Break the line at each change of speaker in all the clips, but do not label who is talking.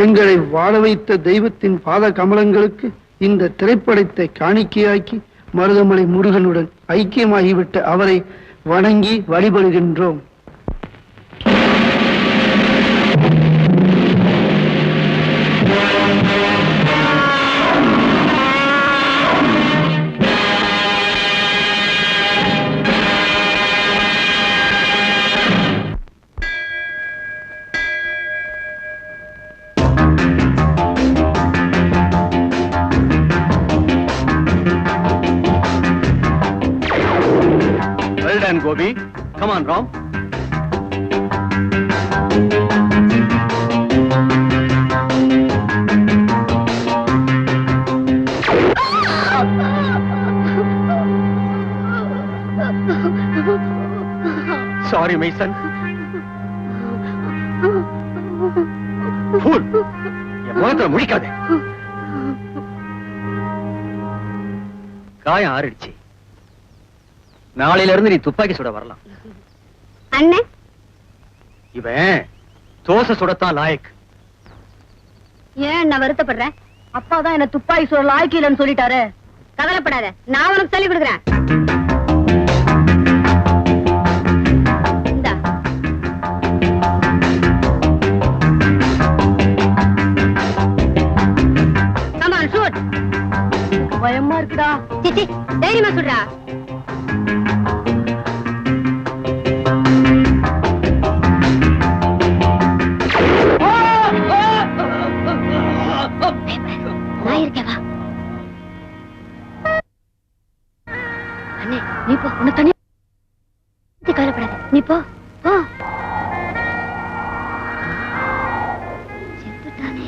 எங்களை வாழ வைத்த தெய்வத்தின் பாத கமலங்களுக்கு இந்த திரைப்படத்தை காணிக்கையாக்கி மருதமலை முருகனுடன் ஐக்கியமாகிவிட்ட அவரை வணங்கி வழிபடுகின்றோம்.
Gobi, come on, Ram. Sorry, my son. Fool! என் முகத்துல முடிக்காதே. காயம் ஆறிடுச்சு. நாளையில இருந்து நீ துப்பாக்கி சுட வரலாம்.
அண்ணே,
இவன் தோசை சுடத்தான் லாயக்.
ஏன் நான் வருத்தப்படுற? அப்பாதான் என்ன துப்பாக்கி சுட லாய்க்கு இல்லைன்னு சொல்லிட்டாரு. கவலைப்படாத, நான் உனக்கு சொல்லி கொடுக்குறேன். பயமா இருக்குடா. சிச்சி, தைரியமா சுடுறா. நீ போ, உனக்கு தனியா கவலைப்படாத. நீ போ போ. செத்துட்டானே.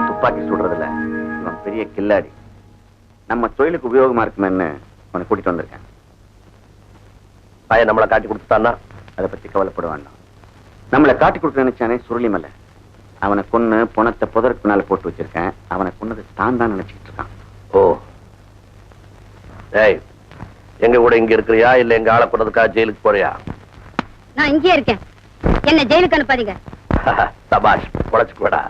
துப்பாக்கி சுடுறதுல இவன் பெரிய கில்லாடி. நம்ம தொழிலுக்கு உபயோகமா இருக்குமென்னு அவனை கூட்டிட்டு வந்திருக்கேன். நம்மளை காட்டி கொடுத்துட்டான்னா அதை பத்தி கவலைப்பட வேண்டாம். நம்மளை காட்டி கொடுக்க நினைச்சானே சுருளிமல்ல, அவனை கொன்னு பணத்தை புதருக்கு பின்னால போட்டு வச்சிருக்கேன். அவனை கொன்னது தான் நினைச்சிட்டு இருக்கான்.
ஓ, ஏய், எங்க கூட இங்க இருக்கிறியா இல்ல எங்க ஆளை கொண்டதுக்காக ஜெயிலுக்கு போறியா?
நான் இங்கே இருக்கேன், என்ன ஜெயிலுக்கு அனுப்பாதீங்க.
சபாஷ், பொழைச்சுக்குவடா.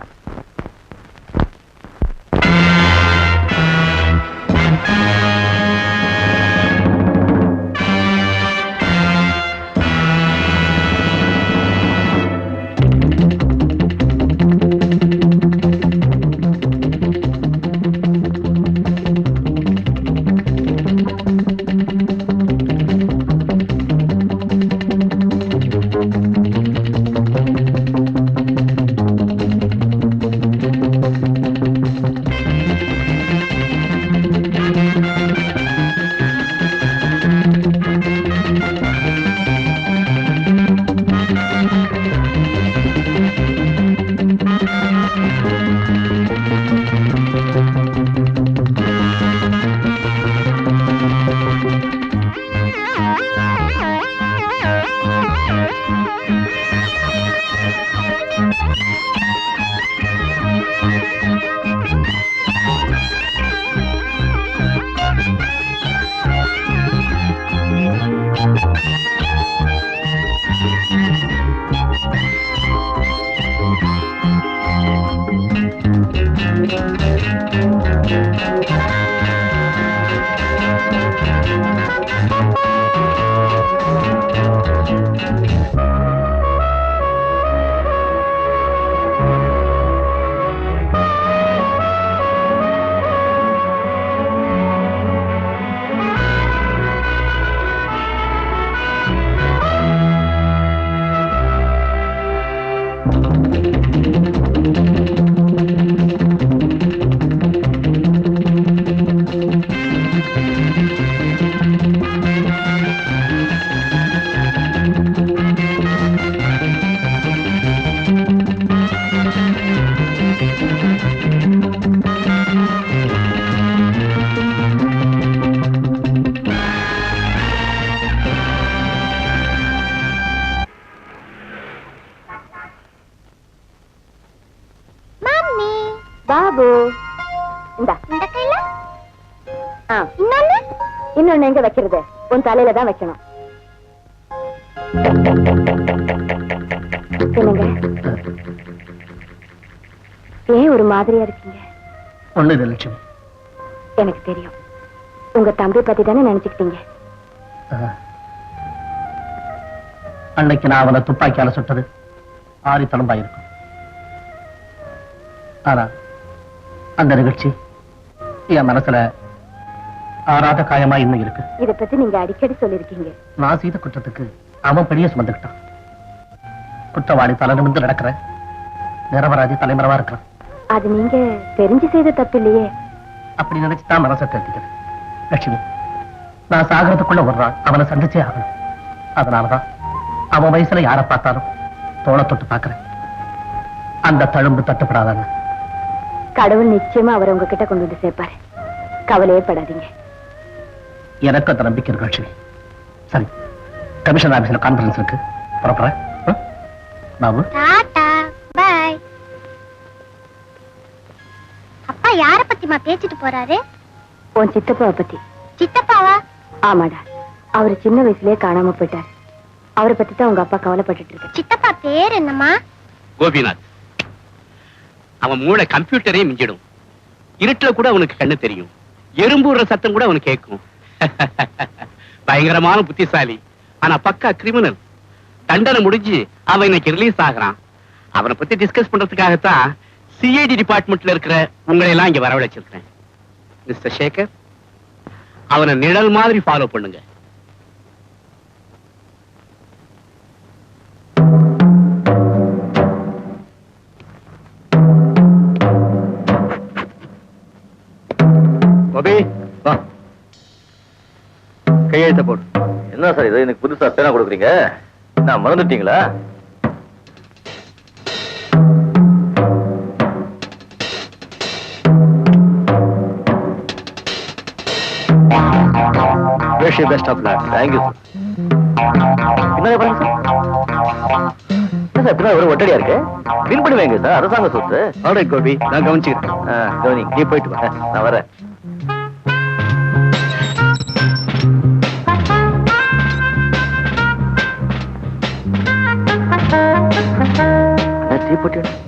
பாபு, இந்த கையில இன்னொன்னு இன்னொன்னு எங்க வைக்கிறது? உன் தலையில தான் வைக்கணும். என்னங்க ஏன் ஒரு மாதிரியா இருக்கீங்க?
ஒண்ணு இல்லை லட்சுமி.
எனக்கு தெரியும். உங்க தம்பி பத்தி தானே நினைச்சுக்கிட்டீங்க.
அன்னைக்கு நான் அவனை துப்பாக்கியால சுட்டது ஆறி தளம்பாயிருக்கும். ஆனா அந்த நிகழ்ச்சி என் மனசுல ஆறாத காயமா இன்னும் இருக்கு.
இத பத்தி நீங்க அடிக்கடி சொல்லிருக்கீங்க.
நான் செய்த குற்றத்துக்கு அவன் பெரிய சுமந்துக்கிட்டான். குற்றவாளி தலை நிமிர்ந்து நடக்கிற நிரபராதி தலைமறைவா இருக்கிறான்.
அது நீங்க தெரிஞ்சு செய்த தப்பு இல்லையே.
அப்படி நினைச்சுதான் மனசை தேர்த்திக்கிறது. லட்சுமி, நான் சாகிறதுக்குள்ள ஒரு நாள் அவனை சந்திச்சே ஆகணும். அதனாலதான் அவன் வயசுல யாரை பார்த்தாலும் தோளை தொட்டு பார்க்கிறேன். அந்த தழும்பு தட்டுப்படாதான்னு.
கடவுள் நிச்சயமா அவரை உங்ககிட்ட கொண்டு வந்து சேர்ப்பாரு. கவலையே படாதீங்க.
எனக்கு அந்த நம்பிக்கை இருக்கு லட்சுமி. சரி, கமிஷன் ஆபீஸ்ல கான்பரன்ஸ் இருக்கு, புறப்படுறேன். Babu,
tata bye. அப்பா யார பத்திமா பேசிட்டு போறாரு?
உன் சித்தப்பாவை பத்தி.
சித்தப்பாவா?
ஆமாடா, அவரு சின்ன வயசுலயே காணாம போயிட்டாரு. அவரை பத்தி தான் உங்க அப்பா கவலைப்பட்டுட்டு இருக்க.
சித்தப்பா பேர் என்னம்மா?
கோபிநாத். அவன் மூளை கம்ப்யூட்டரே மிஞ்சிடும். இருட்டுல கூட அவனுக்கு கண்ணு தெரியும். எறும்புற சத்தம் கூட அவனுக்கு கேட்கும். பயங்கரமான புத்திசாலி. ஆனா பக்கா கிரிமினல். தண்டனை முடிஞ்சு அவன் இன்னைக்கு ரிலீஸ் ஆகிறான். அவனை பத்தி டிஸ்கஸ் பண்றதுக்காகத்தான் சிஐடி டிபார்ட்மெண்ட்ல இருக்கிற உங்களை எல்லாம் இங்க வரவழைச்சிருக்கேன். மிஸ்டர் சேகர், அவனை நிழல் மாதிரி ஃபாலோ பண்ணுங்க.
கோபி, வா. கையெழுத்த போடு.
என்ன சார் இது, எனக்கு புதுசா பேனா கொடுக்குறீங்க? நான் மறந்துட்டீங்களா?
Wish you best of luck.
Thank you, sir. என்ன பாருங்க சார், பின்னா ஒரு ஒட்டடியா இருக்கு. வின் பண்ணுவேங்க சார், அரசாங்க சொத்து.
ஆல்ரைட் கோபி, நான் கவனிச்சுக்கிறேன்.
கவனி,
நீ போயிட்டு வா.
நான் வரேன்.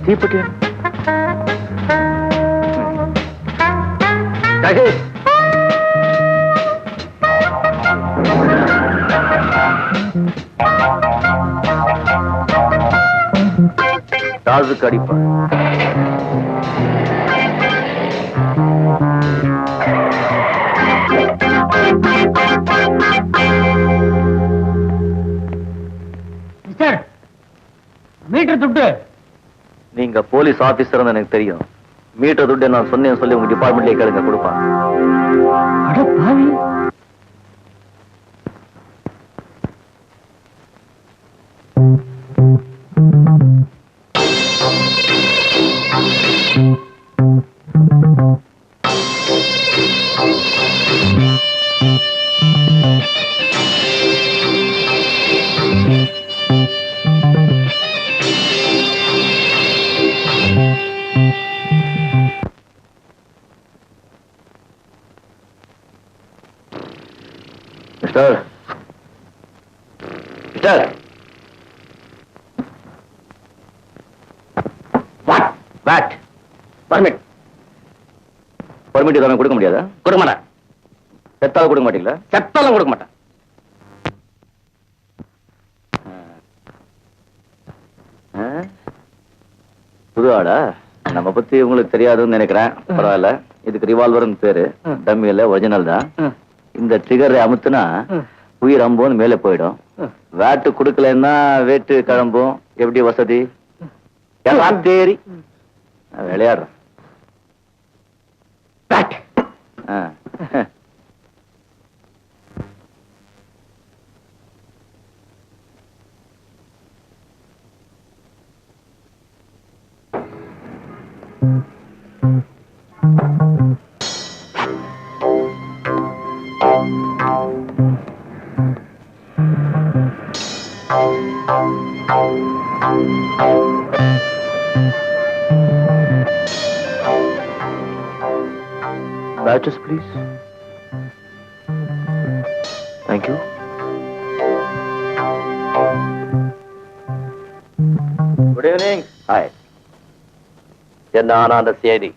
தீப்பொட்டி காதுக்கு அடிப்பா.
மீட்டர் துட்டு.
நீங்க போலீஸ் ஆபீசர் எனக்கு தெரியும். மீட்டர் துட்டு நான் சொன்னேன் சொல்லி உங்க டிபார்ட்மெண்ட்லயே கேளுங்க, கொடுப்பான்.
அட பாவி.
Mister mister what permit permit கொடுக்க முடியாதா?
கொடுக்க மாட்டேன்.
செத்தாலும் கொடுக்க மாட்டீங்களா?
செத்தாலும் கொடுக்க மாட்டேன்.
புது ஆளா? நம்ம பத்தி உங்களுக்கு தெரியாதுன்னு நினைக்கிறேன். பரவாயில்ல, இதுக்கு ரிவால்வர்னு பேரு. டம்மி இல்ல, ஒரிஜினல் தான். இந்த ட்ரிகரை அமுத்துனா உயிர் அம்போன்னு மேலே போயிடும். வேட்டு கொடுக்கலன்னா வேட்டு கிளம்பும். எப்படி வசதி? தேரி விளையாடுறோம். Badges, please. என்ன ஆனா அந்த சேதி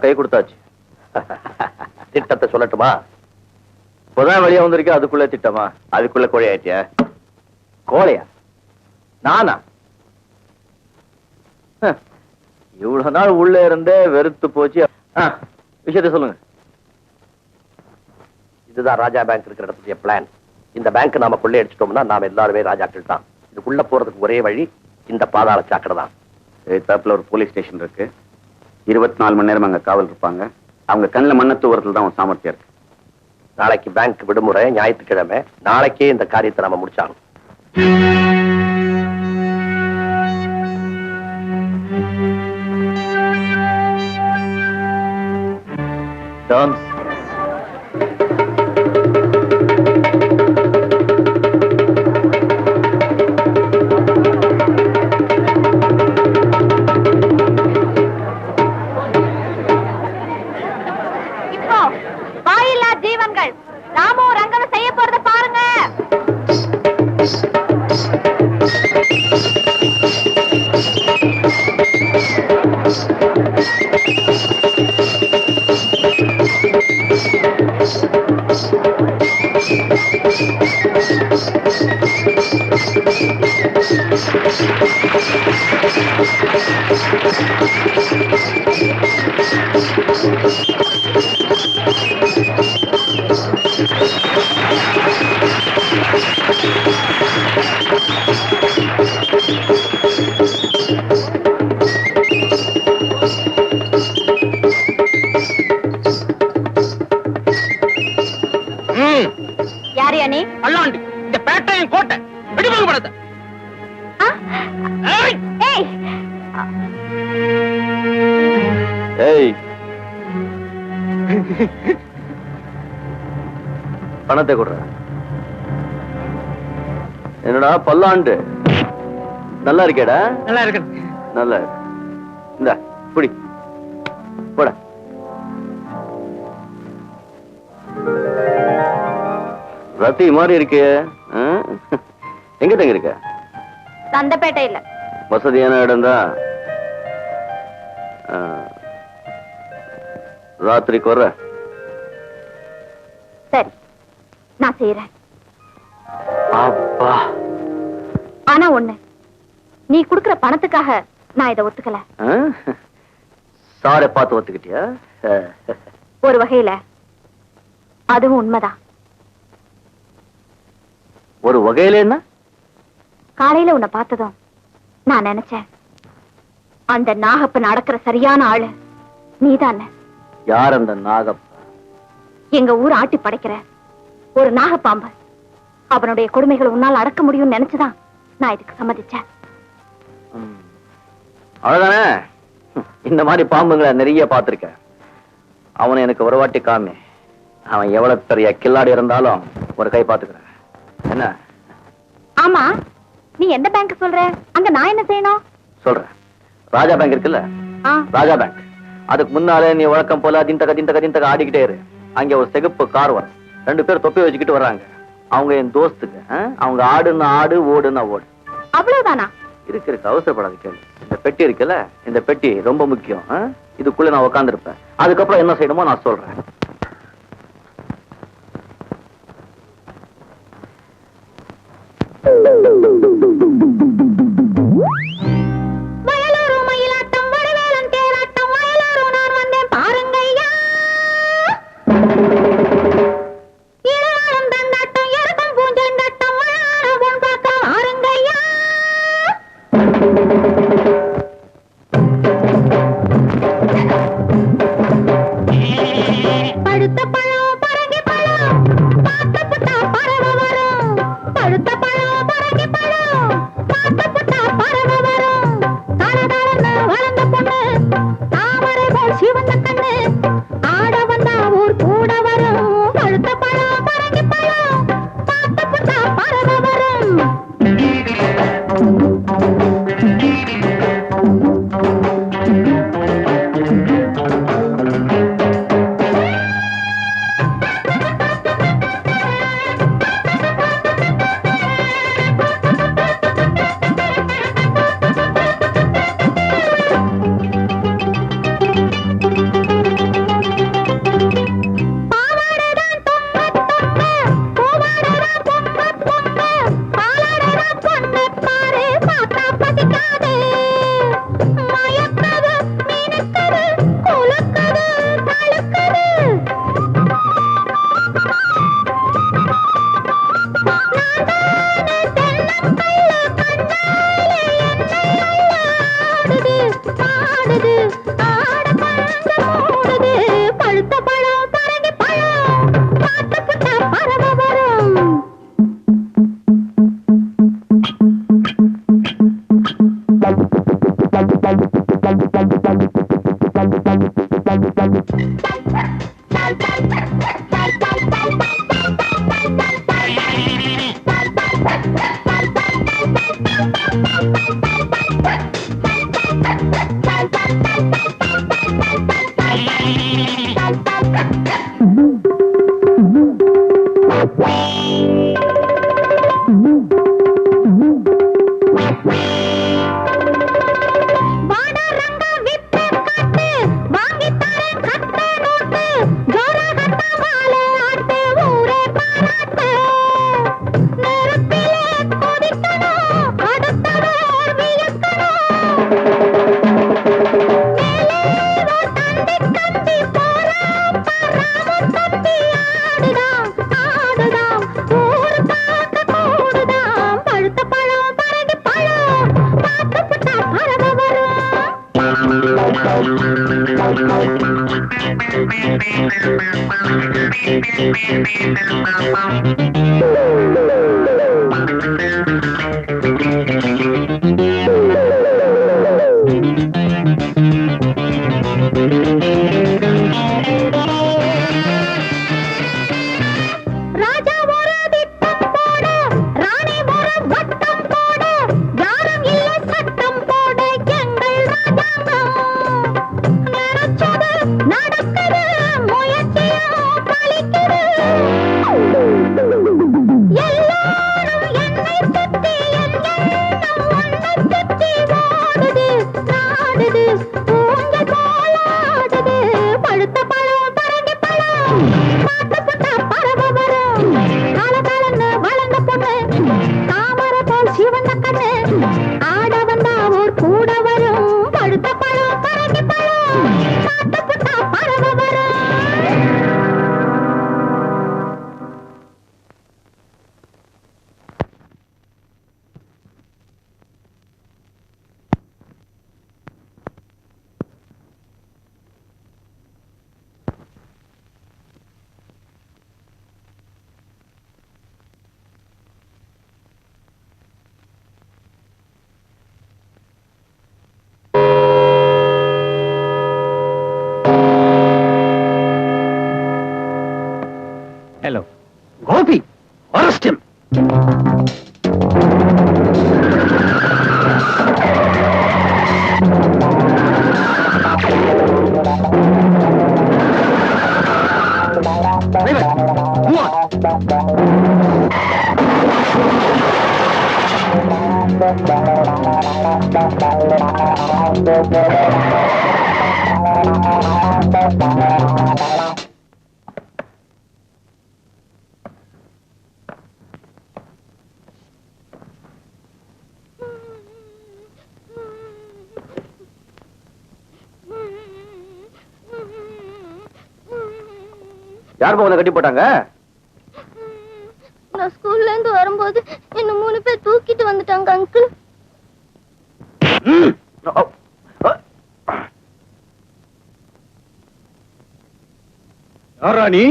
கை கொடுத்தாச்சு. திட்டத்தை சொல்லட்டுமா? இப்பதான் வெளியே வந்திருக்கேன், அதுக்குள்ள திட்டமா? அதுக்குள்ள கோழி ஆயிட்டியா? கோழையா? நானா? இவ்வளவு நாள் உள்ள இருந்தே வெறுத்து போச்சு. விஷயத்தை சொல்லுங்க. இதுதான் ராஜா பேங்க் இருக்கிற இடத்துடைய பிளான். இந்த பேங்க் நாம கொள்ளை அடிச்சிட்டோம்னா நாம எல்லாருமே ராஜாக்கள் தான். இதுக்குள்ள போறதுக்கு ஒரே வழி இந்த பாதாள சாக்கடை தான்.
எதிர்த்தாப்புல ஒரு போலீஸ் ஸ்டேஷன் இருக்கு. 24 மணி நேரம் அங்க காவல் இருப்பாங்க. அவங்க கண்ணில் மண்ண தூவறதுல தான் ஒரு சாமர்த்தியம் இருக்கு.
நாளைக்கு பேங்க் விடுமுறை, ஞாயிற்றுக்கிழமை. நாளைக்கே இந்த காரியத்தை நாம முடிச்சாலும்.
இப்போ வாயில்லா ஜீவன்கள் ராமோ ரங்கனும் செய்ய போறத பாருங்க. யாரு நீ?
அல்லாண்டி இந்த பேட்டையும் கோட்டை வெடிவாங்க படத்தை.
ஏய், பணத்தை கொடுற. என்னடா பல்லாண்டு, நல்லா இருக்கேடா?
நல்லா இருக்கு.
நல்லா இந்த புடி போட. ரத்தி மாதிரி இருக்கே. எங்க தங்க இருக்க?
சந்தப்பேட்டையில.
வசதியான இடம் தான். ராத்திரிக்கு வர்ற.
சரி, நான் செய்யறேன்.
அப்பா,
ஆனா ஒண்ணு, நீ குடுக்கற பணத்துக்காக நான் இதை ஒத்துக்கல.
சாரை பார்த்து ஒத்துக்கிட்டியா?
ஒரு வகையில அதுவும் உண்மைதான்.
ஒரு வகையில என்ன?
காலையில உன்னை பார்த்ததும் நான் நினைச்சேன், அந்த நாகப்ப நடக்கிற சரியான ஆளு நீதானே.
யார் அந்த நாகப்ப?
எங்க ஊர் ஆட்டி படைக்கிற ஒரு நாகப்பாம்பு. அவனுடைய கொடுமைகளை உன்னால் அடக்க முடியும்னு நினைச்சுதான் நான் இதுக்கு சம்மதிச்சேன்.
அவ்வளவுதானே? இந்த மாதிரி பாம்புங்களை நிறைய பார்த்திருக்கேன். அவனை எனக்கு ஒரு வாட்டி காமி. அவன் எவ்வளவு பெரிய கில்லாடி இருந்தாலும் ஒரு கை பார்த்துக்கிறேன். என்ன?
ஆமா, நீ எந்த பேங்க் சொல்ற? அங்க நான் என்ன செய்யணும்?
சொல்றேன். ராஜா பேங்க் இருக்குல்ல, ராஜா பேங்க். அதுக்கு முன்னாலே நீ வழக்கம் போல திண்டக ஆடிக்கிட்டே இரு. அங்க ஒரு சிகப்பு கார் வரும். 2 பேர் தொப்பி வச்சுக்கிட்டு வர்றாங்க. அவங்க என் தோஸ்துக்கு. அவங்க ஆடுன்னா ஆடு, ஓடுன்னா ஓடு.
அவ்வளவுதானா?
இருக்கு, அவசரப்படாது கேள்வி. இந்த பெட்டி இருக்குல்ல, இந்த பெட்டி ரொம்ப முக்கியம். இதுக்குள்ள நான் உட்கார்ந்து இருப்பேன். அதுக்கப்புறம் என்ன செய்யணுமோ நான் சொல்றேன்.
Hello. Gopi, arrest him.
யார் உன்னை கட்டி போட்டாங்க?
நான் ஸ்கூல்ல இருந்து வரும்போது என்ன 3 பேர் தூக்கிட்டு வந்துட்டாங்க அங்கிள்.
யாரா நீ?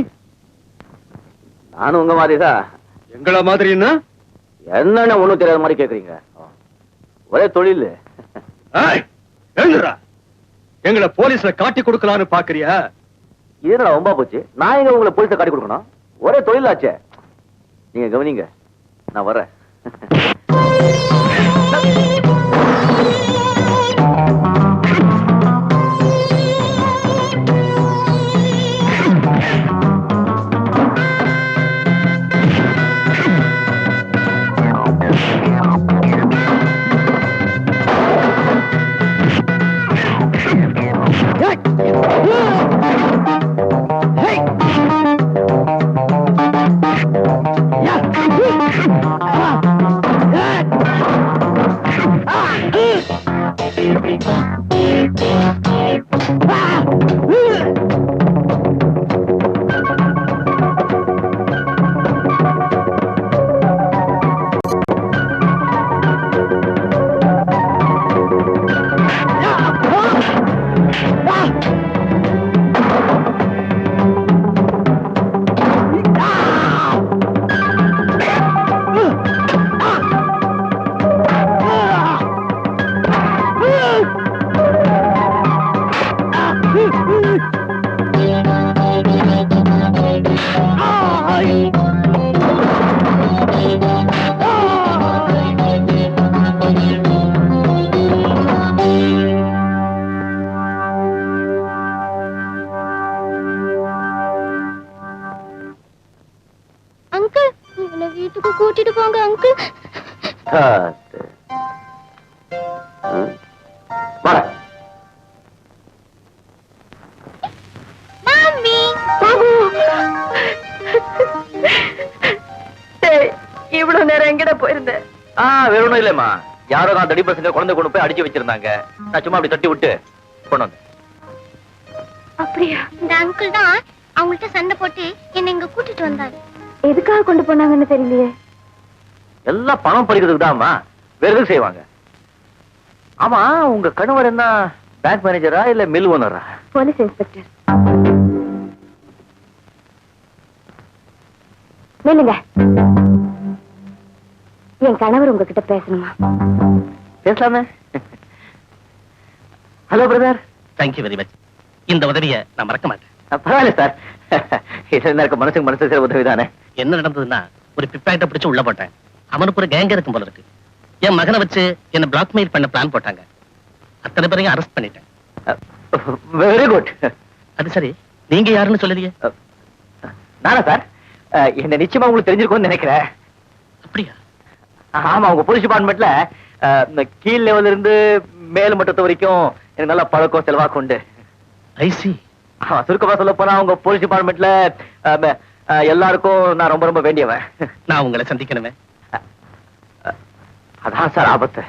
நானும் உங்க மாதிரிதான்.
எங்கள மாதிரின்னா
என்னன்னு ஒண்ணும் தெரியாத மாதிரி கேக்குறீங்க. ஒரே தொழில்.
எங்களை போலீஸ்ல காட்டி கொடுக்கலான்னு பாக்குறியா?
இதுல ரொம்ப போச்சு. நான் எங்க உங்களை போலீஸை காட்டி கொடுக்கணும்? ஒரே தொழிலாச்சே. நீங்க கவனிங்க, நான் வரேன்.
அங்கிள்
காத்து. வாடா.
மாமி
இவ்வளவு நேரம் எங்கட போயிருந்த?
வேற ஒண்ணும் இல்லம்மா, யாரோ நான் தடி பசங்க குழந்தை கொண்டு போய் அடிச்சு வச்சிருந்தாங்க. நான் சும்மா அப்படி தட்டி விட்டு கொண்டு வந்தேன்.
அப்படியா? இந்த அங்கிள் தான் அவங்கள்ட்ட சண்டை போட்டு என்ன இங்க கூட்டிட்டு வந்தாரு.
எதுக்காக கொண்டு போனாங்கன்னு தெரியலையே.
எல்லாம் பணம் பறிக்கிறதுக்கு தான்மா, வேற எதுவும் செய்வாங்க. ஆமா, உங்க கணவர் என்ன பேங்க் மேனேஜரா இல்ல மில் ஓனரா?
Police inspector. நில்லுங்க, என் கணவர் உங்ககிட்ட பேசணுமா?
பேசலாமே. Hello brother.
Thank you very much. இந்த உதவியை நான் மறக்க மாட்டேன்.
பரவாயில்ல சார், இது இருக்க மனசுக்கு மனசு செய்ற உதவிதானே.
என்ன நடந்ததுன்னா, ஒரு பிப்பாயிட்ட பிடிச்சு உள்ள போட்டேன். அவனுக்கு ஒரு கேங்க இருக்கும் போல இருக்கு. என் மகனை வச்சு என்ன பிளாக்மெயில் பண்ண பிளான் போட்டாங்க. அத்தனை பேரையும் அரெஸ்ட் பண்ணிட்டேன்.
Very good.
அது சரி, நீங்க யாருன்னு சொல்லலையே?
நானா சார்? என்ன நிச்சயமா உங்களுக்கு தெரிஞ்சிருக்கும்னு நினைக்கிறேன்.
அப்படியா?
ஆமா, உங்க போலீஸ் டிபார்ட்மெண்ட்ல இந்த கீழ் லெவல்ல இருந்து மேல் மட்டத்து வரைக்கும் எனக்கு நல்ல பழக்கம் செலவாக்கு உண்டு.
ஐசி.
சுருக்கமா சொல்ல போனா உங்க போலீஸ் டிபார்ட்மெண்ட்ல எல்லாருக்கும் நான் ரொம்ப ரொம்ப வேண்டியவன்.
நான் உங்களை சந்திக்கணுமே.
அதான் சார் ஆபத்து.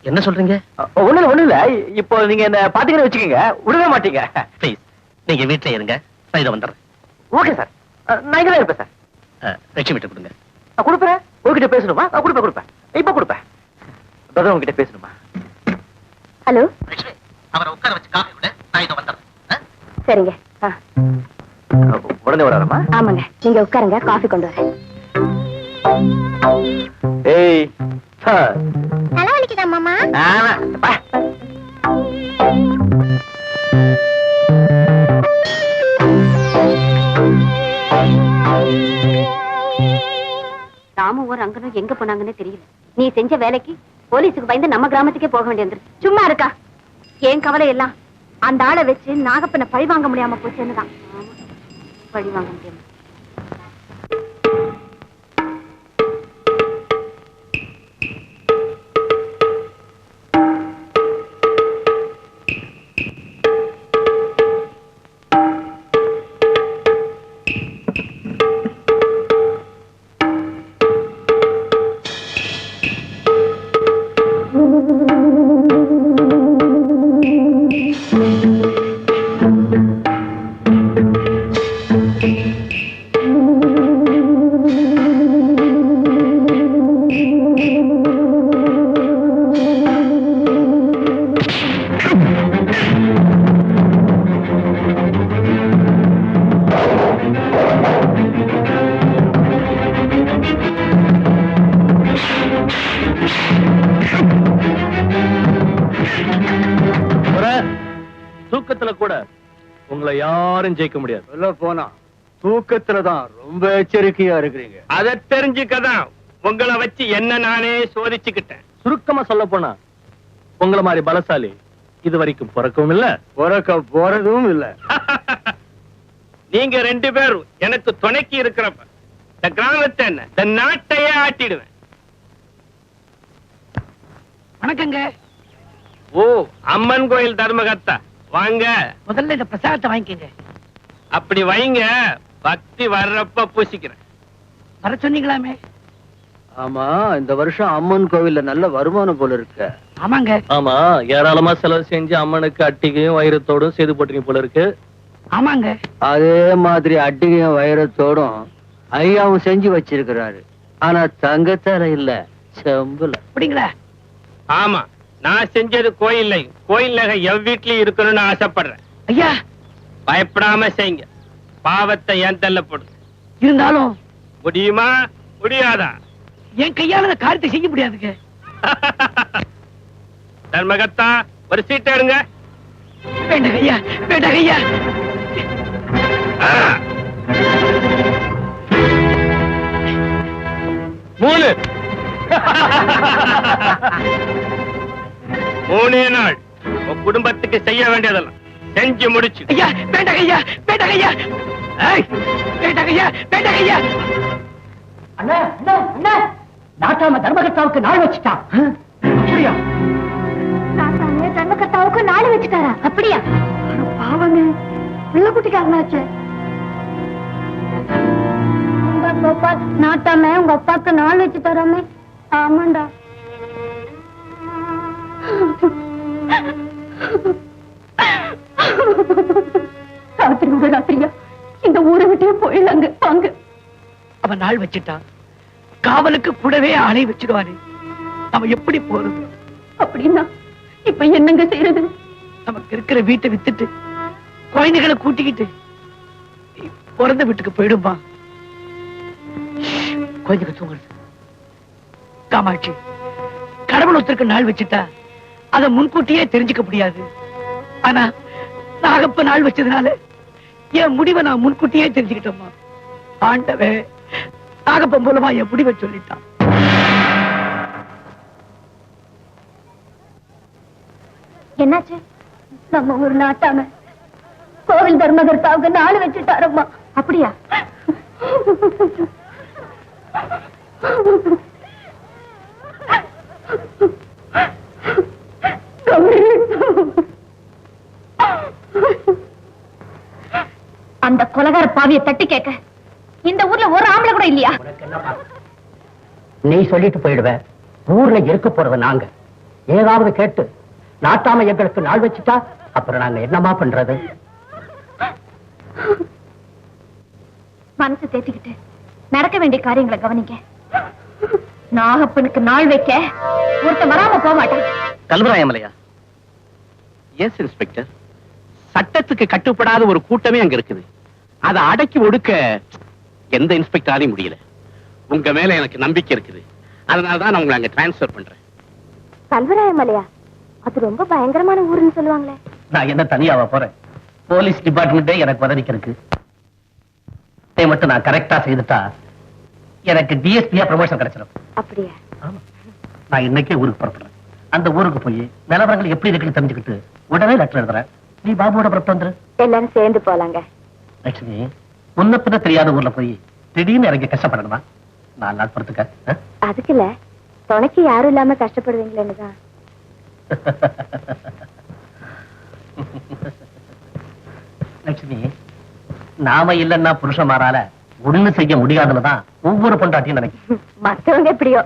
என்ன சொல்றீங்க?
ஒண்ணு இல்ல, இப்போ நீங்க என்ன பாத்தீங்கன்னு வச்சுக்கோங்க, விடவே மாட்டீங்க.
ப்ளீஸ், நீங்க வீட்டுல இருங்க, நான் இதை வந்துடுறேன்.
ஓகே சார், நான் இங்கே இருப்பேன் சார்.
லட்சுமி விட்டு கொடுங்க.
நான் கொடுப்பேன். உங்ககிட்ட பேசணுமா? நான் கொடுப்பேன். இப்ப கொடுப்பேன். பிரதர் உங்ககிட்ட பேசணுமா?
ஹலோ.
லட்சுமி, அவரை உட்கார வச்சு காஃபி விட, நான் இதை வந்துடுறேன்.
சரிங்க.
உடனே வராரமா?
ஆமாங்க, நீங்க உட்காருங்க, காஃபி கொண்டு வரேன்.
ஏய் சார்.
தலைவலிக்குதா மாமா?
ராமுவும் ரங்கனும் எங்க போனாங்கன்னு தெரியல. நீ செஞ்ச வேலைக்கு போலீஸுக்கு பயந்து நம்ம கிராமத்துக்கே போக வேண்டியது. சும்மா இருக்கா? ஏன் கவலை எல்லாம் அந்த ஆளை வச்சு நாகப்பனை பழி வாங்க முடியாம போச்சுன்னுதான். பழி வாங்க முடியாம.
தூக்கத்துல கூட உங்களை யாரும் ஜெயிக்க முடியாது.
சொல்ல போனா தூக்கத்துலதான் ரொம்ப எச்சரிக்கையா இருக்கிறீங்க.
அதை தெரிஞ்சுக்கதான் உங்களை வச்சு என்ன நானே சோதிச்சுக்கிட்டேன்.
சுருக்கமா சொல்ல போனா உங்களை மாதிரி பலசாலி இது வரைக்கும் பிறக்கவும் இல்ல,
பிறக்க போறதும் இல்ல.
நீங்க 2 பேரும் எனக்கு துணைக்கு இருக்கிறப்ப இந்த கிராமத்தை என்ன இந்த நாட்டையே ஆட்டிடுவேன்.
வணக்கங்க.
ஓ, அம்மன் கோயில் தர்மகர்த்தா, வாங்க.
முதல்ல இந்த பிரசாதத்தை வாங்கிக்கங்க.
அப்படி வைங்க, பக்தி வர்றப்ப பூசிக்கிறேன்.
வர சொன்னீங்களாமே.
ஆமா, இந்த வருஷம் அம்மன் கோவில்ல நல்ல வருமானம் போல இருக்கு.
ஆமாங்க.
ஆமா, ஏராளமா செலவு செஞ்சு அம்மனுக்கு அட்டிகையும் வைரத்தோடும் செய்து போட்டீங்க போல இருக்கு.
ஆமாங்க.
அதே மாதிரி அட்டிகையும் வைரத்தோடும் ஐயாவும் செஞ்சு வச்சிருக்கிறாரு. ஆனா தங்கத்தால இல்ல, செம்புல.
அப்படிங்களா?
ஆமா, நான் செஞ்சது கோயில் நகை எவ் வீட்லயும் இருக்கணும்னு ஆசைப்படுறேன்.
ஐயா,
பயப்படாம செய்யுங்க. பாவத்தை ஏன் தள்ள போடுங்க.
இருந்தாலும்
முடியுமா முடியாதா?
என் கையால காரியத்தை செய்ய முடியாதுங்க.
தர்மகர்த்தா, ஒரு சீட் எடுங்க.
வேண்டாம் ஐயா, வேண்டாம் ஐயா.
மூணு 3 நாள் உன் குடும்பத்துக்கு செய்ய வேண்டியதெல்லாம் செஞ்சு முடிச்சு.
ஐயா, வேண்டாம் ஐயா, வேண்டாம் ஐயா. வேண்டாம் ஐயா, வேண்டாம் ஐயா.
அண்ணா அண்ணா அண்ணா, நாட்டாம தர்மகர்த்தாவுக்கு நாள் வச்சுட்டான். அப்படியா?
நாட்டாமே தர்மகர்த்தாவுக்கு நாள் வச்சுட்டாரா? அப்படியா? பாவங்க பிள்ளை குட்டிக்காரனாச்சு. கோபால், நாட்டாம உங்க அப்பாவுக்கு நாள் வச்சு தராமே. ஆமாண்டா. ராத்திரி ராத்திரியா இந்த ஊரை விட்டே போயிடலாங்க. வாங்க.
அவன் நாள் வச்சுட்டான். காவலுக்கு கூடவே ஆளை வச்சிடுவாரு. நம்ம எப்படி போறது?
அப்படின்னா இப்ப என்னங்க செய்யறது?
நமக்கு இருக்கிற வீட்டை வித்துட்டு குழந்தைகளை கூட்டிக்கிட்டு பிறந்த வீட்டுக்கு போயிடுமா? குழந்தைங்க தூங்குறது. காமாட்சி, கடவுள் ஒருத்தருக்கு நாள் வச்சுட்டா அதை முன்கூட்டியே தெரிஞ்சுக்க முடியாது. ஆனா நாகப்ப நாள் வச்சதுனால என் முடிவை நான் முன்கூட்டியே தெரிஞ்சுக்கிட்டோமா. ஆண்டவே நாகப்பன் மூலமா என் முடிவை சொல்லிட்டான்.
என்னாச்சு? நம்ம ஒரு நாட்டாம கோவில் தர்மகர்த்தாவுக்கு நாள் வச்சுட்டாரம்மா. அப்படியா? அந்த கொலகார பாவியை தட்டி கேட்க இந்த ஊர்ல ஒரு ஆம்பளை கூட இல்லையா?
நீ சொல்லிட்டு போயிடுவ. ஊர்ல இருக்க போறது நாங்க. ஏதாவது கேட்டு நாட்டாம எங்களுக்கு நாள் வச்சுட்டா அப்புறம் நாங்க என்னமா பண்றது?
மனசு தேத்திக்கிட்டு நடக்க வேண்டிய காரியங்களை கவனிக்க. நாகப்பனுக்கு நாள் வைக்க ஒருத்த வராம போக மாட்டான்.
கல்வராயமலையா? Yes inspector. சட்டத்துக்கு கட்டுப்படாத ஒரு கூட்டமே அங்க இருக்குது. அதை அடக்கி ஒடுக்க எந்த இன்ஸ்பெக்டராலையும் முடியல. உங்க மேல எனக்கு நம்பிக்கை இருக்குது. அதனாலதான் நான் உங்களை அங்க டிரான்ஸ்பர் பண்றேன்.
கல்வராயமலையா? அது ரொம்ப பயங்கரமான ஊருன்னு சொல்லுவாங்களே.
நான் என்ன தனியாவா போறேன்? போலீஸ் டிபார்ட்மெண்டே எனக்கு உதவிக்கு இருக்கு. இதை மட்டும் நான் கரெக்டா செய்துட்டா எனக்கு டிஎஸ்பியா ப்ரமோஷன் கிடைச்சிடும்.
அப்படியா?
நான் இன்னைக்கே ஊருக்கு புறப்படுறேன். அந்த ஊருக்கு போய் நிலவரங்கள் எப்படி இருக்குன்னு தெரிஞ்சுக்கிட்டு உடனே லெட்டர் எழுதுறேன். நீ பாபுவோட புறப்பட்டு வந்துரு.
எல்லாரும் சேர்ந்து போலாங்க.
லட்சுமி, முன்ன பின்ன தெரியாத ஊர்ல போய் திடீர்னு இறங்கி கஷ்டப்படணுமா? 4 நாள் பொறுத்துக்க.
அதுக்குல துணைக்கு யாரும் இல்லாம கஷ்டப்படுவீங்களேன்னுதான்.
லட்சுமி, நாம இல்லன்னா புருஷமாரால ஒண்ணு செய்ய முடியாதுன்னுதான் ஒவ்வொரு பொண்டாட்டியும் நினைக்கிறேன்.
மத்தவங்க எப்படியோ,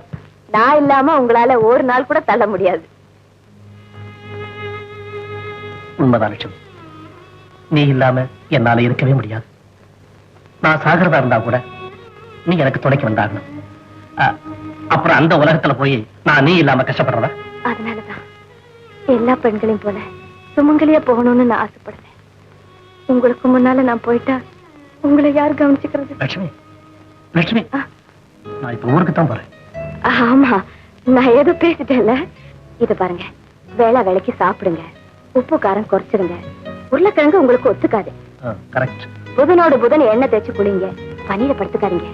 நான் இல்லாம உங்களால ஒரு நாள் கூட தள்ள முடியாது.
உண்மைதான் லட்சுமி, நீ இல்லாம என்னால இருக்கவே முடியாது. நான் சாகிறதா இருந்தா கூட நீ எனக்கு துணைக்கு வந்தாகணும். அப்புறம் அந்த உலகத்துல போய் நான் நீ இல்லாம கஷ்டப்படுறதா?
அதனாலதான் எல்லா பெண்களையும் போல சுமங்கலியா போகணும்னு நான் ஆசைப்படுறேன். உங்களுக்கு முன்னால நான் போயிட்டா உங்களை யார் கவனிச்சுக்கிறது?
லட்சுமி, லட்சுமி, நான் இப்ப ஊருக்கு தான் போறேன்.
ஆமா, நான் ஏதோ பேசிட்டேன்ல. இத பாருங்க, வேளா வேலைக்கு சாப்பிடுங்க, உப்பு காரம் குறைச்சிடுங்க. உருளைக்கிழங்கு உங்களுக்கு ஒத்துக்காது.
கரெக்ட்.
புதனோட புதன் எண்ணெய் தேய்ச்சி குளிங்க, பனியில படுத்துக்காதீங்க.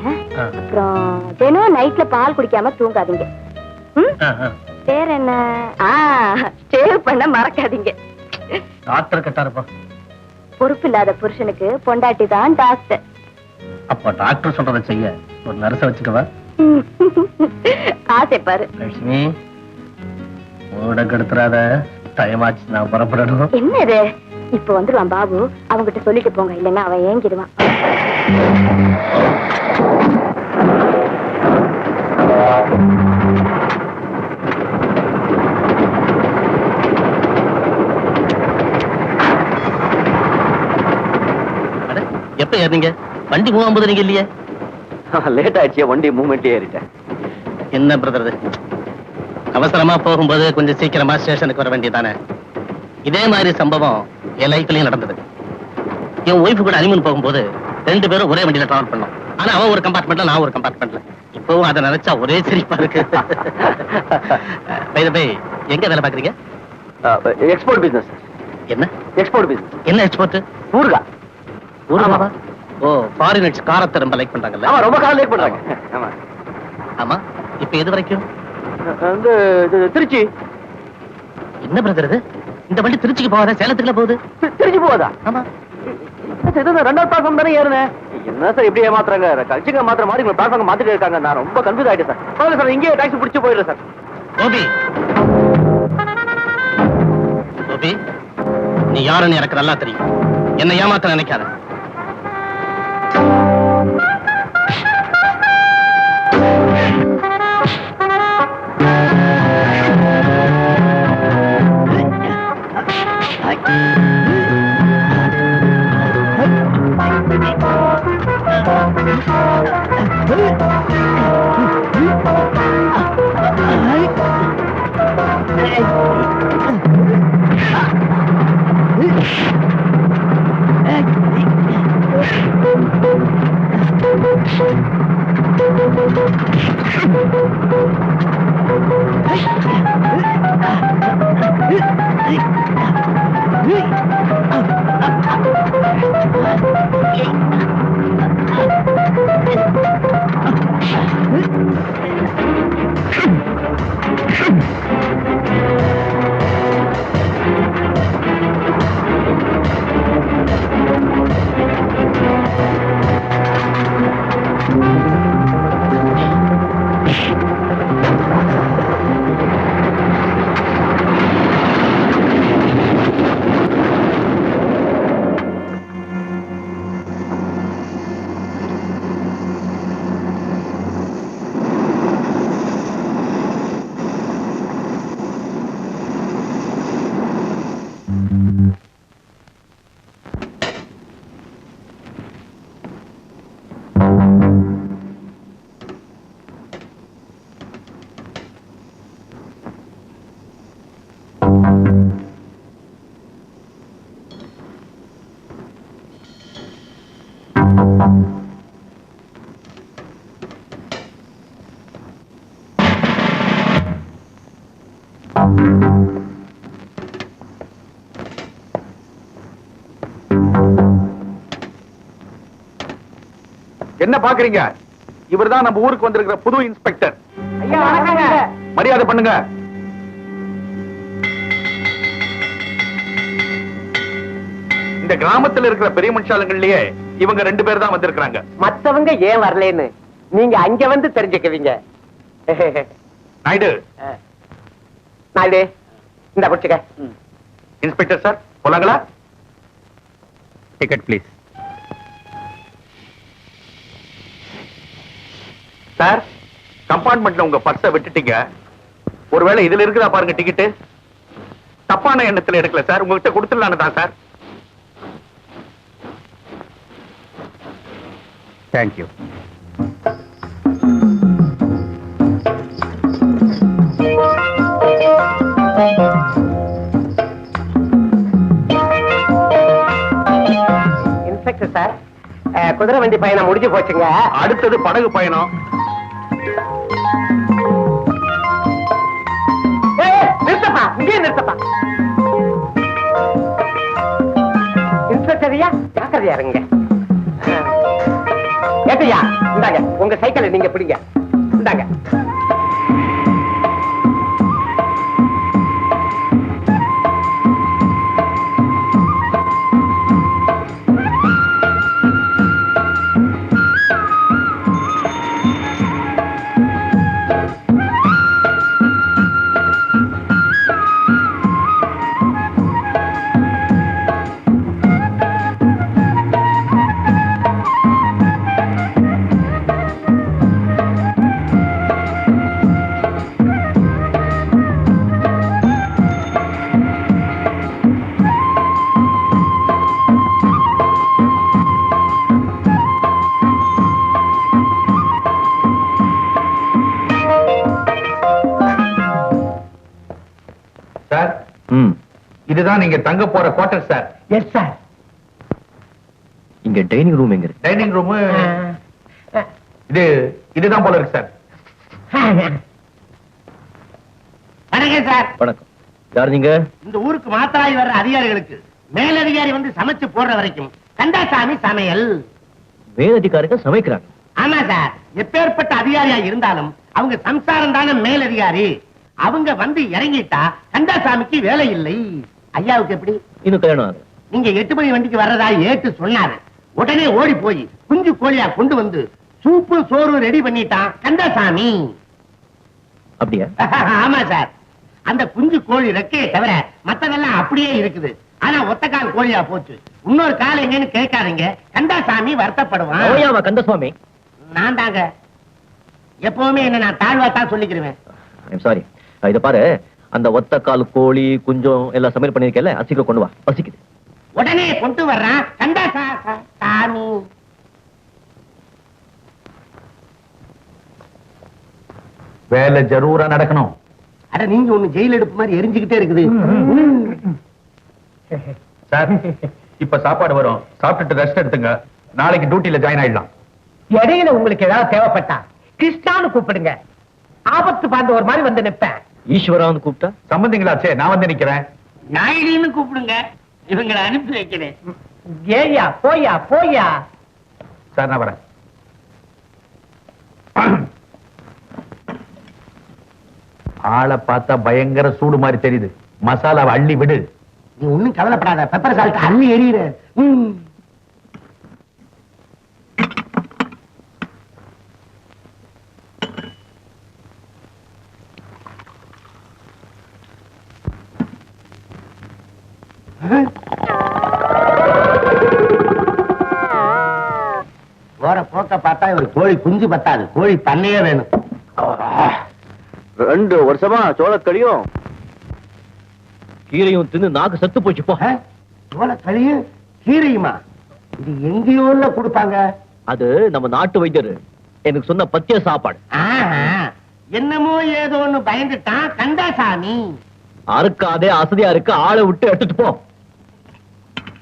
அப்புறம் தினம் நைட்ல பால் குடிக்காம தூங்காதீங்க. வேற என்ன? சேவ் பண்ண மறக்காதீங்க.
டாக்டர் கிட்ட இருப்பா.
பொறுப்பு இல்லாத புருஷனுக்கு பொண்டாட்டி தான் டாக்டர்.
அப்ப டாக்டர் சொல்றதை செய்ய ஒரு நர்ஸ வச்சுக்கவா?
ஆசை பாரு.
லட்சுமி, ஓட கெடுத்துறாத. டைமாச்சு, நான் புறப்படணும்.
என்னது? இப்ப வந்துருவான் பாபு, அவங்கிட்ட சொல்லிட்டு போங்க, இல்லைன்னா அவன் ஏங்கிடுவான்.
எப்ப ஏறீங்க? வண்டி மூவ் ஆகும்போது நீங்க இல்லையே.
லேட் ஆயிடுச்சு, வண்டி மூவ்மெண்ட் ஏறிட்டேன்.
என்ன பிரதர், அவசரமா போகும்போது கொஞ்சம் சீக்கிரமா ஸ்டேஷனுக்கு வர வேண்டியதானே? இதே மாதிரி சம்பவம் என் லைஃப்லயும் நடந்தது. என் ஒய்ஃபு கூட ஹனிமூன் போகும்போது 2 பேரும் ஒரே வண்டியில டிராவல் பண்ணோம். ஆனா அவன் ஒரு கம்பார்ட்மெண்ட்ல, நான் ஒரு கம்பார்ட்மெண்ட்ல. இப்பவும் அதை நினைச்சா ஒரே சிரிப்பா இருக்கு. எங்க வேலை பாக்குறீங்க?
Export business.
என்ன
எக்ஸ்போர்ட் பிசினஸ்?
என்ன எக்ஸ்போர்ட்?
ஊர்கா.
ஊர்காவா? ஓ, ஃபாரினர்ஸ் காரத்தை ரொம்ப லைக் பண்றாங்கல்ல?
ஆமா, ரொம்ப காலம் லைக் பண்றாங்க. ஆமா
ஆமா. இப்ப எது வரைக்கும்?
வந்து திருச்சி.
என்ன பிரதர் இது? இந்த வண்டி திருச்சிக்கு போகாத, சேலத்துக்குள்ள போகுது.
திருச்சி போகாதா?
ஆமா.
2வது பிளாட்ஃபார்ம் தானே ஏறுனேன். என்ன சார் இப்படி ஏமாத்துறாங்க? கட்சிங்க மாத்திர மாதிரி பிளாட்ஃபார்ம் மாத்திட்டு இருக்காங்க. நான் ரொம்ப கன்ஃபியூஸ் ஆயிட்டேன் சார்.
சார் இங்கே டாக்ஸி பிடிச்சு போயிடுறேன் சார்.
கோபி கோபி, நீ யாருன்னு எனக்கு நல்லா தெரியும். என்ன ஏமாத்த நினைக்காத.
என்ன பாக்குறீங்க? இவர்தான் நம்ம ஊருக்கு வந்திருக்கிற புது இன்ஸ்பெக்டர்.
ஐயா வணக்கங்க.
மரியாதை பண்ணுங்க. இந்த கிராமத்தில் இருக்கிற பெரிய மனுஷாலங்கள்லயே இவங்க 2 பேர் தான் வந்திருக்காங்க.
மத்தவங்க ஏன் வரலன்னு நீங்க அங்க வந்து தெரிஞ்சுக்குவீங்க.
நாயுடு,
நாயுடு இந்த புடிச்சுக்க.
இன்ஸ்பெக்டர் சார் போலாங்களா? Ticket please. சார், கம்பார்ட்மெண்ட்ல உங்க பர்ஸை விட்டுட்டீங்க. ஒருவேளை இதுல இருக்குதா பாருங்க டிக்கெட். தப்பான எண்ணத்துல எடுக்கல சார், உங்ககிட்ட கொடுத்துடலான்னு தான் சார். தேங்க்யூ.
இன்ஸ்பெக்டர் சார், குதிரை வண்டி பயணம் முடிஞ்சு போச்சுங்க.
அடுத்தது படகு பயணம்.
நிறுத்தப்பா, இங்கே நிறுத்தப்பா. இன்ஸ்பெக்டரியா ஜாக்கிரதையா இருங்க. ஏட்டையா இந்தாங்க உங்க சைக்கிளை நீங்க பிடிங்க. இந்தாங்க.
இதுதான் நீங்க தங்க போற குவார்டர் சார்.
Yes sir.
இங்க டைனிங் ரூம் எங்க இருக்கு?
டைனிங் ரூம் இதுதான் போல இருக்கு சார்.
வணக்கம் சார்.
வணக்கம். யார் நீங்க?
இந்த ஊருக்கு மாத்தாய் வர்ற அதிகாரிகளுக்கு மேலதிகாரி வந்து சமைச்சு போடுற வரைக்கும் கந்தாசாமி சமையல்.
மேலதிகாரிகள் சமைக்கிறாங்க?
ஆமா சார். எப்பேற்பட்ட அதிகாரியா இருந்தாலும் அவங்க சம்சாரம் தானே மேலதிகாரி. அவங்க வந்து இறங்கிட்டா கந்தாசாமிக்கு வேலை இல்லை. ஐயாவுக்கு எப்படி?
இன்னும் கல்யாணம் ஆகுது.
நீங்க 8 மணி வண்டிக்கு வர்றதா ஏட்டு சொன்னாரு. உடனே ஓடி போய் குஞ்சு கோழியா கொண்டு வந்து சூப்பு சோறு ரெடி பண்ணிட்டான் கந்தாசாமி. அப்படியா?
ஆமா சார், அந்த குஞ்சு கோழி ரெக்கையை தவிர மத்ததெல்லாம் அப்படியே இருக்குது. ஆனா ஒத்த கால் கோழியா போச்சு. இன்னொரு கால் எங்கன்னு கேட்காதீங்க, கந்தாசாமி வருத்தப்படுவான்.
கந்தசுவாமி
நான் தாங்க. எப்பவுமே என்ன நான் தாழ்வாத்தான் சொல்லிக்கிறேன்.
சாரி. இத பாரு, அந்த ஒத்த கால் கோழி குஞ்சம் எல்லாம் சமையல் பண்ணிருக்கல, சீக்கிரம் கொண்டு வா, பசிக்குது.
உடனே கொண்டு வர்றான் கந்தாசாமி.
வேலை ஜரூரா நடக்கணும்.
அட நீங்க ஒண்ணு ஜெயில் எடுப்பு மாதிரி எரிஞ்சுக்கிட்டே இருக்குது.
சார், இப்ப சாப்பாடு வரும், சாப்பிட்டுட்டு ரெஸ்ட் எடுத்துங்க. நாளைக்கு டியூட்டில ஜாயின் ஆயிடலாம்.
இடையில உங்களுக்கு ஏதாவது தேவைப்பட்டா கிருஷ்ணான்னு கூப்பிடுங்க. ஆபத்து பார்த்து ஒரு மாதிரி வந்து நிப்பேன்.
ஈஸ்வரான்னு கூப்பிட்டா
சம்பந்திங்களாச்சே, நான் வந்து நிக்கிறேன்.
நாயுடின்னு கூப்பிடுங்க, இவங்களை அனுப்பி வைக்கிறேன். ஏயா போயா போயா.
சார் நான் வரேன். ஆளை பார்த்தா பயங்கர சூடு மாதிரி தெரியுது. மசாலாவை அள்ளி விடு.
நீ ஒண்ணும் கவலைப்படாத, பெப்பர் சால்ட் அள்ளி எறிகிற. போற போக்க பார்த்தா ஒரு கோழி குஞ்சு பத்தாது, கோழி பண்ணையே வேணும்.
2 வருஷமா சோளக்கடியும்
கீரையும் தின்னு நாக்கு செத்து போச்சு போ.
சோளக்கழியும் கீரையுமா? இது எங்கேயோ கொடுப்பாங்க.
அது நம்ம நாட்டு வைத்தியர் எனக்கு சொன்ன பத்திய சாப்பாடு.
என்னமோ ஏதோன்னு பயந்துட்டான் கந்தாசாமி.
அறுக்காதே, அசதியா இருக்கு, ஆளை விட்டு எடுத்துட்டு போ.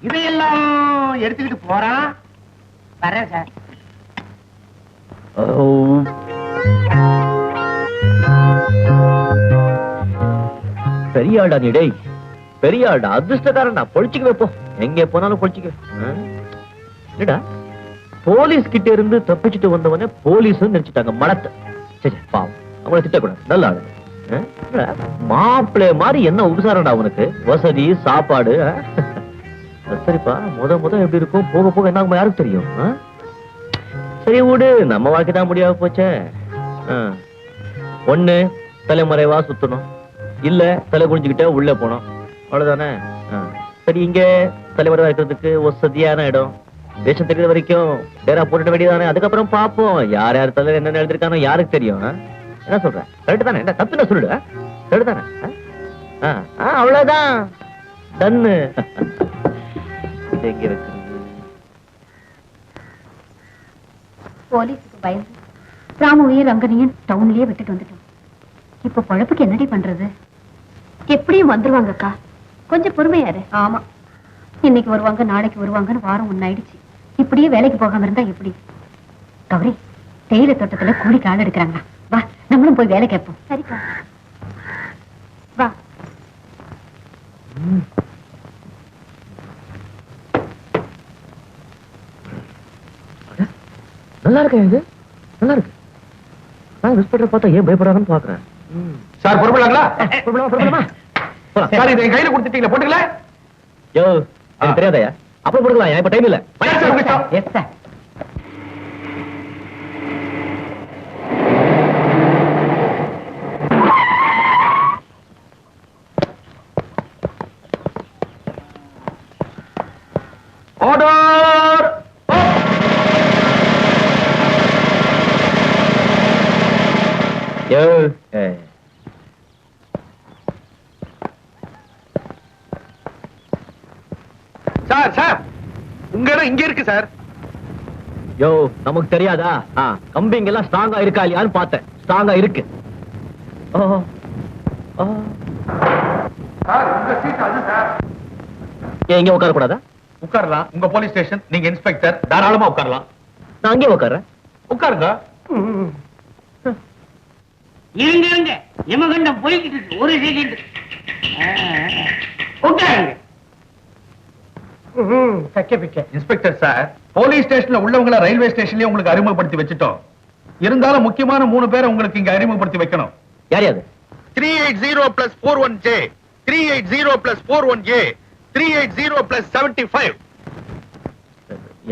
இதையெல்லாம் எடுத்துக்கிட்டு போறான். வரேன் சார்.
பெரியாடா நீ, டேய் பெரியாடா, அதிர்ஷ்டக்காரன் நான் பொழிச்சுக்கு வைப்போம். எங்க போனாலும் பொழிச்சுக்க. போலீஸ் கிட்ட இருந்து தப்பிச்சுட்டு வந்தவனே போலீஸ் நினைச்சிட்டாங்க மடத்தை. சரி பாவம், அவனை திட்டக்கூடாது, நல்ல ஆளு. மாப்பிள்ளை மாதிரி என்ன உபசாரம்டா அவனுக்கு, வசதி சாப்பாடு. சரிப்பா, முத எப்படி இருக்கும், போக போக என்ன ஆகும் யாருக்கு தெரியும். சரி விடு, நம்ம வாழ்க்கை தான் முடியாம போச்சே. ஒண்ணு தலைமறைவா சுத்தணும், இல்ல தலை குடிஞ்சுக்கிட்டே உள்ள போனோம், அவ்வளவுதானே. சரி, இங்க தலைமறைவா இருக்கிறதுக்கு வசதியான இடம், தேசம் தெரிஞ்ச வரைக்கும் டேரா போட்டுட வேண்டியதானே. அதுக்கப்புறம் பாப்போம் யார் யார் தலை என்ன எழுதிருக்கானோ யாருக்கு தெரியும். என்ன சொல்ற, கரெக்ட் தானே? என்ன தப்பு என்ன சொல்லுட, கரெக்ட் தானே? அவ்வளவுதான், டன்னு. எங்க வைக்கிறது?
போலீஸுக்கு பயந்து ராமுவையும் ரங்கனையும் டவுன்லயே விட்டுட்டு வந்துட்டோம். இப்ப பொழப்புக்கு என்னடி பண்றது? எப்படியும் வந்துருவாங்க அக்கா, கொஞ்சம் பொறுமையாரு. ஆமா, இன்னைக்கு வருவாங்க நாளைக்கு வருவாங்கன்னு வாரம் ஒன்னாயிடுச்சு. இப்படியே வேலைக்கு போகாம இருந்தா எப்படி? கௌரி, தேயிலை தோட்டத்துல கூலிக்கு ஆள் எடுக்கிறாங்களா? வா, நம்மளும் போய் வேலை கேட்போம். சரிக்கா, வா.
நல்லா இருக்கு, இது நல்லா இருக்கு. நான் இன்ஸ்பெக்டர் பார்த்தா ஏன் பயப்படாதுன்னு பாக்குறேன்.
சார் பொறுப்பலாங்களா?
சார்,
இதை என் கையில கொடுத்துட்டீங்களா, போட்டுக்கல?
யோ, எனக்கு தெரியாதயா, அப்புறம் போட்டுக்கலாம், இப்ப டைம் இல்ல.
Yes sir.
ஆர்டர்.
யோ,
சார் சார், உங்க இடம் இங்க இருக்கு சார்.
யோ, நமக்கு தெரியாதா? கம்பிங்க எல்லாம் ஸ்ட்ராங்கா இருக்கா இல்லையான்னு பார்த்தேன். ஸ்ட்ராங்கா இருக்கு.
சார், உங்க சீட் அது சார்.
ஏன் இங்க உட்கார கூடாதா?
உட்காரலாம், உங்க போலீஸ் ஸ்டேஷன், நீங்க இன்ஸ்பெக்டர், தாராளமா உட்காரலாம்.
நான் அங்கே உட்கார்றேன்.
உட்காருங்க.
இருங்க, யமகண்டம் போய்கிட்டு இருக்கு, ஒரு செகண்ட் உட்காருங்க.
இன்ஸ்பெக்டர் சார், போலீஸ் ஸ்டேஷன்ல உள்ளவங்கள ரயில்வே ஸ்டேஷன்லயே உங்களுக்கு அறிமுகப்படுத்தி வச்சுட்டோம். இருந்தாலும் முக்கியமான 3 பேரை உங்களுக்கு இங்க அறிமுகப்படுத்தி வைக்கணும்.
யார் யாரு?
380+41J, 380+41A, 380+75.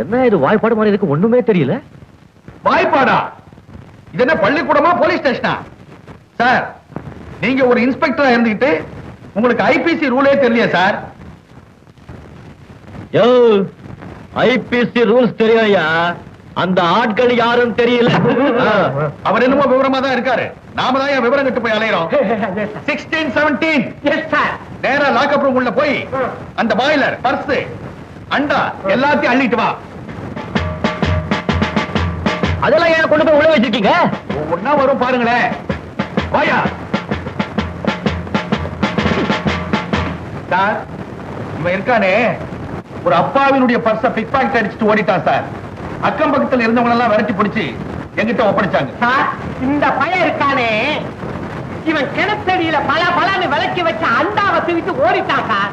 என்ன இது வாய்ப்பாடு மாதிரி இருக்கு, ஒண்ணுமே தெரியல.
வாய்ப்பாடா? இது என்ன பள்ளிக்கூடமா போலீஸ் ஸ்டேஷனா? சார் நீங்க ஒரு இன்ஸ்பெக்டரா இருந்துகிட்டு உங்களுக்கு ஐபிசி ரூலே தெரியலையா சார்?
ஐபிசி ரூல்ஸ் தெரியா? அந்த ஆட்கள் யாரும் தெரியல.
அவர் என்னமோ விவரமா தான் இருக்காரு. நாம தான் விவரம் கட்டு போய் அலையிறோம். 16, 17 நேரா லாக்அப் ரூம் உள்ள போய் அந்த பாய்லர், பர்ஸ், அண்டா எல்லாத்தையும் அள்ளிட்டு வா.
அதெல்லாம் ஏன் கொண்டு போய் உள்ள வச்சிருக்கீங்க?
ஒன்னா வரும் பாருங்களேன். வாயா சார். இவன் இருக்கானே ஒரு அப்பாவினுடைய பர்ஸ பிக் பாக்கெட் அடிச்சுட்டு ஓடிட்டான் சார். அக்கம் பக்கத்துல இருந்தவங்க எல்லாம் விரட்டி பிடிச்சு எங்கிட்ட ஒப்படைச்சாங்க
சார். இந்த பையன் இருக்கானே இவன் கிணத்தடியில பலன்னு விளக்கி வச்ச அண்டாவை தூக்கிட்டு ஓடிட்டான் சார்.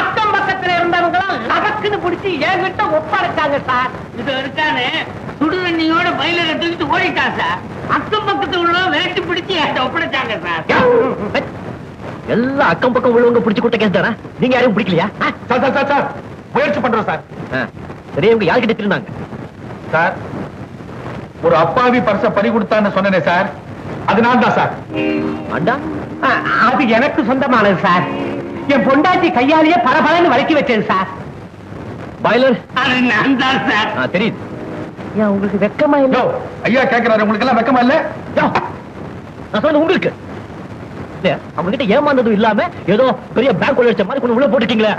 அக்கம் பக்கத்துல இருந்தவங்க எல்லாம் லகக்குன்னு பிடிச்சி என்கிட்ட ஒப்படைச்சாங்க சார்.
இது இருக்கானே சுடுதண்ணியோட பயில தூக்கிட்டு ஓடிட்டான் சார். அக்கம் பக்கத்துல உள்ள விரட்டி பிடிச்சு ஒப்படைச்சாங்க சார்.
எல்லாம் அக்கம் பக்கம் உள்ளவங்க பிடிச்சு கூட்ட கேஸ் தானே? நீங்க யாரையும் பிடிக்கலையா?
சார் சார் சார் சார் முயற்சி பண்றோம் சார்.
பெரியவங்க யார்கிட்ட திருந்தாங்க
சார்? ஒரு அப்பாவி பர்ஸ பறி கொடுத்தான்னு சொன்னேனே சார், அது நான் தான் சார்.
அண்டா
அது எனக்கு சொந்தமானது சார். என் பொண்டாட்டி கையாலேயே பலன்னு விளக்கி வச்சேன் சார்.
பாய்லர்
அது நான் தான் சார்.
தெரியுது. ஏன் உங்களுக்கு வெக்கமா இல்ல?
ஐயா கேட்கிறாரு, உங்களுக்கு எல்லாம் வெக்கமா இல்ல?
நான் சொன்ன உங்களுக்கு அவங்க கிட்ட ஏமாந்ததும் இல்லாம ஏதோ பெரிய பேங்க் உள்ள மாதிரி கொண்டு உள்ள போட்டுட்டீங்களே.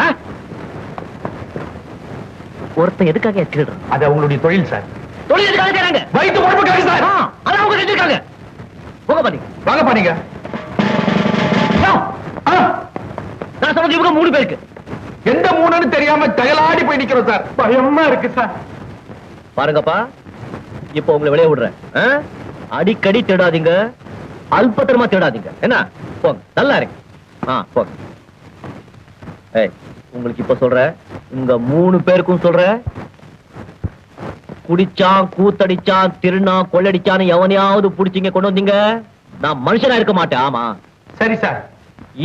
ஒருத்தன் எதுக்காக திருடுறான்?
அது அவங்களுடைய தொழில் சார்.
தொழில் எதுக்காக செய்றாங்க?
வயிற்று பொறுப்புக்காக சார்.
அதான் அவங்க செஞ்சிருக்காங்க. போக பாருங்க,
வாங்க பாருங்க.
நான் சொன்னது இவங்க 3 பேருக்கு.
எந்த 3ன்னு தெரியாம தயலாடி போய் நிக்கிறோம் சார். பயமா இருக்கு சார்.
பாருங்கப்பா, இப்ப உங்களை வெளியே விடுறேன். அடிக்கடி தேடாதீங்க, அல்பத்தரமா தேடாதீங்க. என்ன? போங்க, நல்லா இருக்கு. போங்க. உங்களுக்கு இப்ப சொல்றேன், உங்க 3 பேருக்கும் சொல்றேன், குடிச்சான், கூத்தடிச்சான், திருநா, கொள்ளடிச்சான்னு எவனையாவது புடிச்சீங்க கொண்டு வந்தீங்க, நான் மனுஷனா இருக்க மாட்டேன். ஆமா
சரி சார்.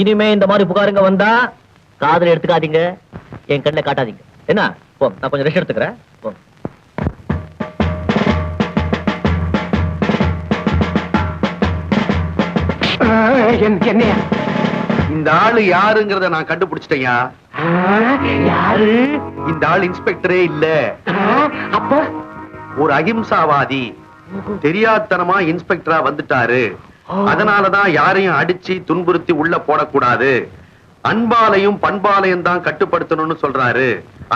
இனிமே இந்த மாதிரி புகாருங்க வந்தா காதுல எடுத்துக்காதீங்க, என் கண்ணில் காட்டாதீங்க. என்ன? போங்க, நான் கொஞ்சம் ரெஸ்ட் எடுத்துக்கிறேன். போங்க.
என்னையா
இந்த ஆளு யாருங்கிறத நான் கண்டுபிடிச்சிட்டேயா.
யாரு?
இந்த ஆள் இன்ஸ்பெக்டரே இல்ல.
அப்ப
ஒரு அகிம்சாவாதி தெரியாதனமா இன்ஸ்பெக்டரா வந்துட்டாரு. அதனாலதான் யாரையும் அடிச்சு துன்புறுத்தி உள்ள போடக்கூடாது, அன்பாலையும் பண்பாலையும் தான் கட்டுப்படுத்தணும்னு சொல்றாரு.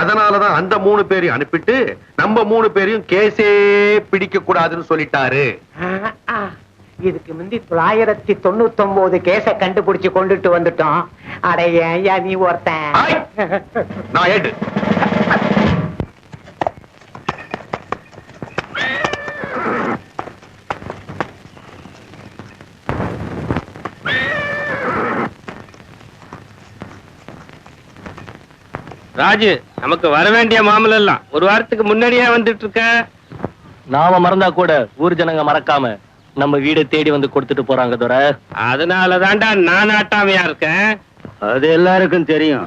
அதனாலதான் அந்த 3 பேரையும் அனுப்பிட்டு நம்ம 3 பேரையும் கேஸே பிடிக்க கூடாதுன்னு சொல்லிட்டாரு.
இதுக்கு முந்தி 999 கேஸ கண்டுபிடிச்சு கொண்டுட்டு வந்துட்டோம். அடைய நீ ஒருத்தன்.
நான் ஏடு
ராஜு, நமக்கு வர வேண்டிய மாமலை எல்லாம் ஒரு வாரத்துக்கு முன்னாடியே வந்துட்டு இருக்க.
நாம மறந்தா கூட ஊர் ஜனங்க மறக்காம நம்ம வீடு தேடி வந்து கொடுத்துட்டு போறாங்க துரை.
அதனாலதான்டா நான் ஆட்டாமையா இருக்கேன்.
அது எல்லாருக்கும் தெரியும்,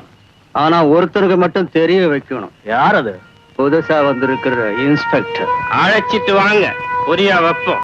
ஆனா ஒருத்தருக்கு மட்டும் தெரிய வைக்கணும்.
யார் அது?
புதுசா வந்திருக்கிற இன்ஸ்பெக்டர்.
அழைச்சிட்டு வாங்க, பொரியா வைப்போம்.